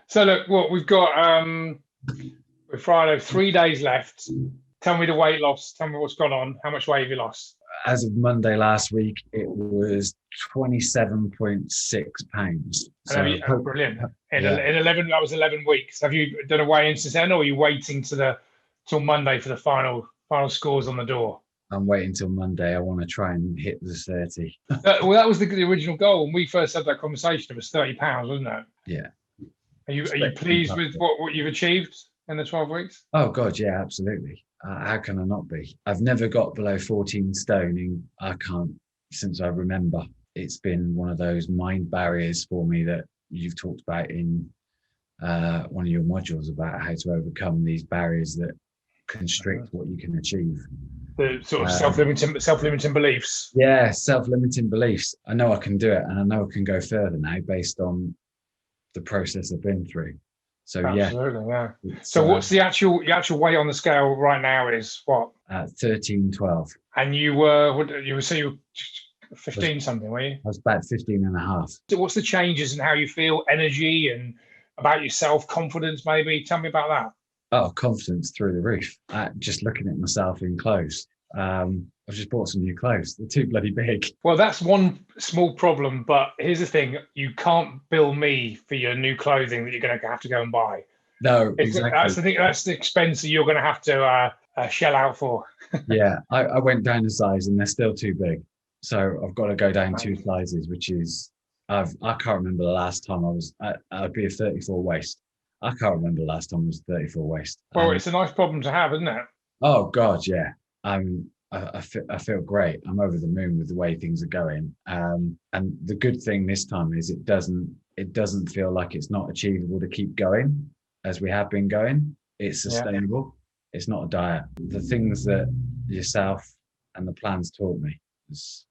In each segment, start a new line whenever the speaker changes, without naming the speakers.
So look, what we've got with Friday, 3 days left. Tell me the weight loss. Tell me what's gone on. How much weight have you lost?
As of Monday last week, it was 27.6 pounds.
Brilliant. In 11, that was 11 weeks. Have you done a weigh-in since then, or are you waiting till Monday for the final scores on the door?
I'm waiting till Monday. I want to try and hit the 30.
Well, that was the original goal. When we first had that conversation, it was 30 pounds, wasn't it?
Yeah.
Are you pleased with what you've achieved in the 12 weeks?
Oh God, yeah, absolutely. How can I not be? I've never got below 14 stone. I can't, since I remember. It's been one of those mind barriers for me that you've talked about in one of your modules about how to overcome these barriers that constrict what you can achieve.
The sort of self-limiting beliefs.
Yeah, self-limiting beliefs. I know I can do it, and I know I can go further now based on the process I've been through. So
absolutely, yeah. So what's the actual weight on the scale right now is what?
13.12.
And you were 15 something, were you?
I was about 15 and a half.
So what's the changes in how you feel, energy, and about yourself, confidence maybe? Tell me about that.
Oh, confidence through the roof. Just looking at myself in clothes. I've just bought some new clothes. They're too bloody big.
Well, that's one small problem, but here's the thing. You can't bill me for your new clothing that you're going to have to go and buy.
No, exactly.
That's the expense that you're going to have to shell out for.
Yeah, I went down a size and they're still too big. So I've got to go down 2 sizes, which is, I can't remember the last time I'd be a 34 waist. I can't remember the last time I was 34 waist.
Well, it's a nice problem to have, isn't it?
Oh God, yeah. I feel great. I'm over the moon with the way things are going. And the good thing this time is it doesn't feel like it's not achievable to keep going as we have been going. It's sustainable. Yeah. It's not a diet. The things that yourself and the plans taught me is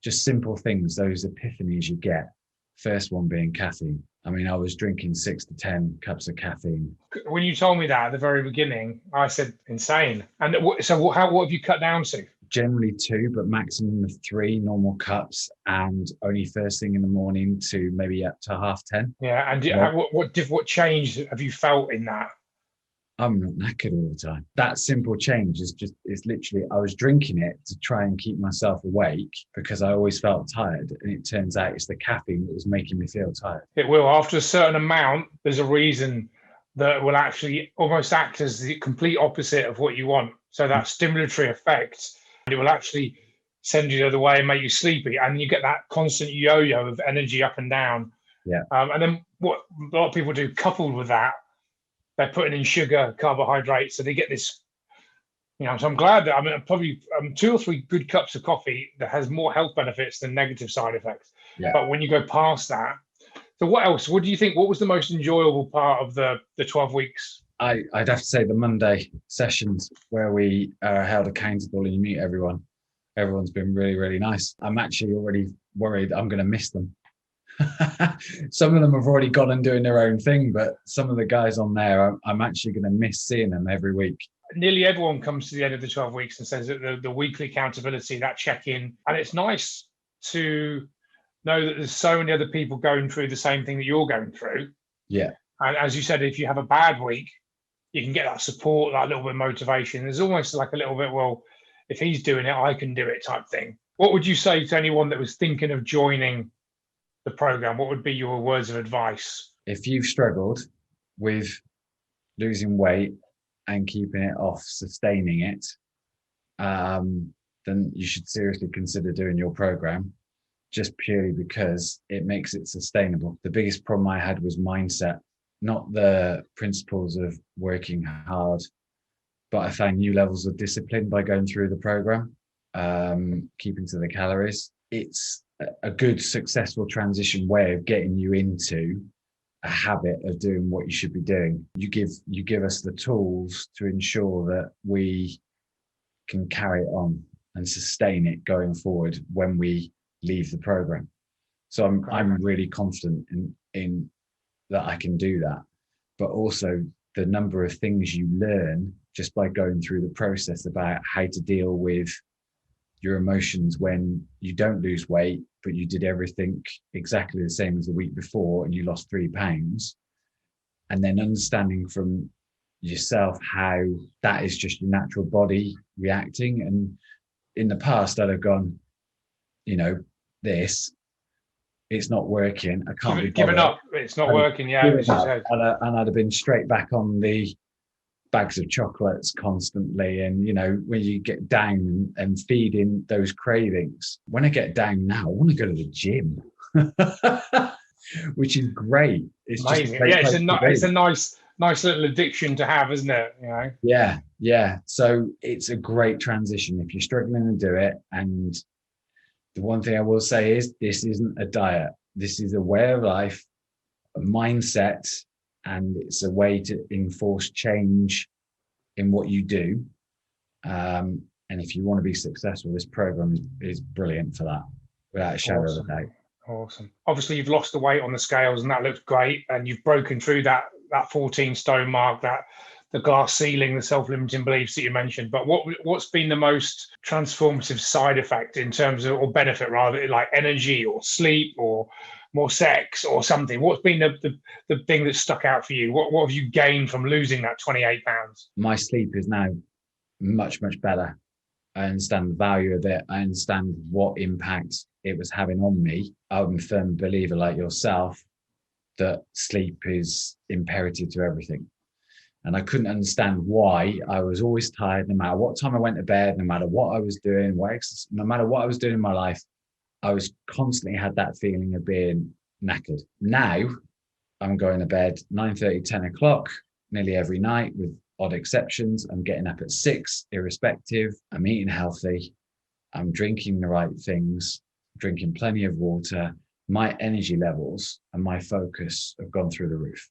just simple things, those epiphanies you get. First one being caffeine. I mean, I was drinking 6 to 10 cups of caffeine.
When you told me that at the very beginning, I said insane. And what have you cut down to?
Generally 2, but maximum of 3 normal cups, and only first thing in the morning to maybe up to 10:30.
Yeah, and what change have you felt in that?
I'm not knackered all the time. That simple change is literally, I was drinking it to try and keep myself awake because I always felt tired. And it turns out it's the caffeine that was making me feel tired.
It will. After a certain amount, there's a reason that will actually almost act as the complete opposite of what you want. So that stimulatory effect, it will actually send you the other way and make you sleepy. And you get that constant yo-yo of energy up and down.
Yeah.
And then what a lot of people do coupled with that, they're putting in sugar, carbohydrates, so they get this, so I'm glad that, probably 2 or 3 good cups of coffee that has more health benefits than negative side effects.
Yeah.
But when you go past that, so what else? What do you think? What was the most enjoyable part of the 12 weeks?
I'd have to say the Monday sessions where we are held accountable and you meet everyone. Everyone's been really, really nice. I'm actually already worried I'm going to miss them. Some of them have already gone and doing their own thing, but some of the guys on there, I'm actually going to miss seeing them every week.
Nearly everyone comes to the end of the 12 weeks and says that the weekly accountability, that check-in, and it's nice to know that there's so many other people going through the same thing that you're going through.
Yeah.
And as you said, if you have a bad week, you can get that support, that little bit of motivation. There's almost like a little bit, well, if he's doing it, I can do it type thing. What would you say to anyone that was thinking of joining the program? What would be your words of advice?
If you've struggled with losing weight and keeping it off, sustaining it, then you should seriously consider doing your program, just purely because it makes it sustainable. The biggest problem I had was mindset, not the principles of working hard, but I found new levels of discipline by going through the program, keeping to the calories. It's a good, successful transition way of getting you into a habit of doing what you should be doing. You give us the tools to ensure that we can carry it on and sustain it going forward when we leave the program. So I'm really confident in that I can do that, but also the number of things you learn just by going through the process about how to deal with your emotions when you don't lose weight, but you did everything exactly the same as the week before and you lost 3 pounds. and then understanding from yourself how that is just your natural body reacting. And in the past, I'd have gone, this, it's not working. I can't be
Giving
bothered.
up. It's not working. Yeah, as you said.
And I'd have been straight back on the bags of chocolates constantly. And, when you get down and feeding those cravings, when I get down now, I want to go to the gym, which is great. It's
amazing.
Just
it's a nice little addiction to have, isn't it?
Yeah. So it's a great transition if you're struggling to do it. And the one thing I will say is this isn't a diet. This is a way of life, a mindset, and it's a way to enforce change in what you do. And if you want to be successful, this program is brilliant for that, without a shadow of a doubt.
Awesome. Obviously, you've lost the weight on the scales, and that looks great. And you've broken through that 14 stone mark, the glass ceiling, the self-limiting beliefs that you mentioned. But what's been the most transformative side effect in terms of, or benefit rather, like energy or sleep or more sex or something? What's been the thing that stuck out for you? What have you gained from losing that 28 pounds?
My sleep is now much, much better. I understand the value of it. I understand what impact it was having on me. I'm a firm believer, like yourself, that sleep is imperative to everything. And I couldn't understand why I was always tired, no matter what time I went to bed, no matter what I was doing, no matter what I was doing in my life, I was constantly had that feeling of being knackered. Now I'm going to bed 9:30, 10 o'clock nearly every night, with odd exceptions. I'm getting up at 6, irrespective. I'm eating healthy. I'm drinking the right things, drinking plenty of water. My energy levels and my focus have gone through the roof.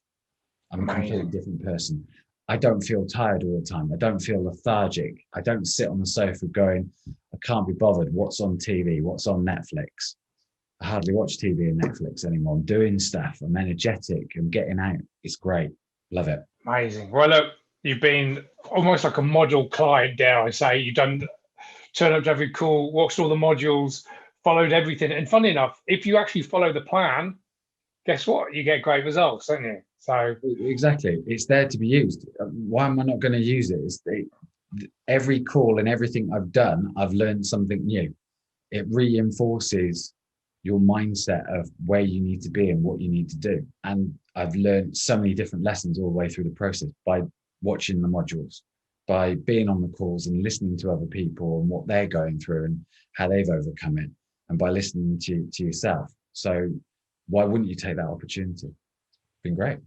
I'm a completely different person. I don't feel tired all the time. I don't feel lethargic. I don't sit on the sofa going, I can't be bothered. What's on TV? What's on Netflix? I hardly watch TV and Netflix anymore. I'm doing stuff. I'm energetic. I'm getting out. It's great. Love it.
Amazing. Well, look, you've been almost like a model client, dare I say. You've turned up to every call, watched all the modules, followed everything. And funny enough, if you actually follow the plan, guess what? You get great results, don't you? So
exactly, it's there to be used. Why am I not going to use it? Every call and everything I've done, I've learned something new. It reinforces your mindset of where you need to be and what you need to do. And I've learned so many different lessons all the way through the process by watching the modules, by being on the calls and listening to other people and what they're going through and how they've overcome it, and by listening to yourself. So why wouldn't you take that opportunity? It's been great.